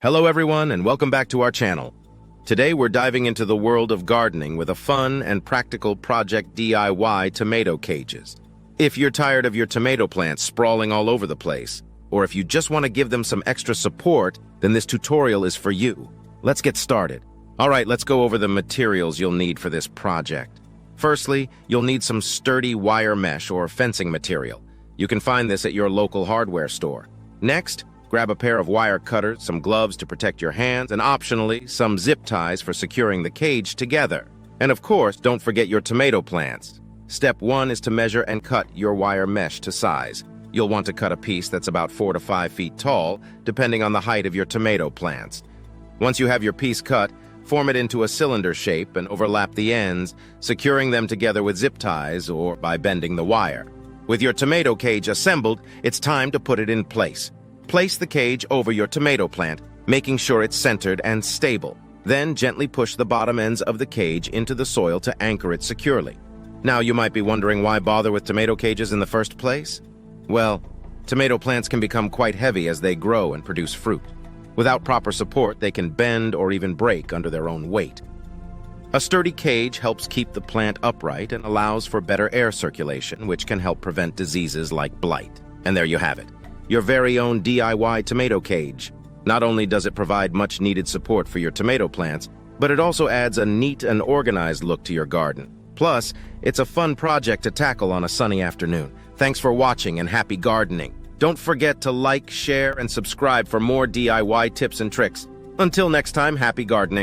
Hello everyone and welcome back to our channel. Today we're diving into the world of gardening with a fun and practical project DIY tomato cages. If you're tired of your tomato plants sprawling all over the place, or if you just want to give them some extra support, then this tutorial is for you. Let's get started. Alright, let's go over the materials you'll need for this project. Firstly, you'll need some sturdy wire mesh or fencing material. You can find this at your local hardware store. Next, grab a pair of wire cutters, some gloves to protect your hands, and optionally, some zip ties for securing the cage together. And of course, don't forget your tomato plants. Step 1 is to measure and cut your wire mesh to size. You'll want to cut a piece that's about 4 to 5 feet tall, depending on the height of your tomato plants. Once you have your piece cut, form it into a cylinder shape and overlap the ends, securing them together with zip ties or by bending the wire. With your tomato cage assembled, it's time to put it in place. Place the cage over your tomato plant, making sure it's centered and stable. Then gently push the bottom ends of the cage into the soil to anchor it securely. Now you might be wondering why bother with tomato cages in the first place? Well, tomato plants can become quite heavy as they grow and produce fruit. Without proper support, they can bend or even break under their own weight. A sturdy cage helps keep the plant upright and allows for better air circulation, which can help prevent diseases like blight. And there you have it. Your very own DIY tomato cage. Not only does it provide much-needed support for your tomato plants, but it also adds a neat and organized look to your garden. Plus, it's a fun project to tackle on a sunny afternoon. Thanks for watching and happy gardening. Don't forget to like, share, and subscribe for more DIY tips and tricks. Until next time, happy gardening.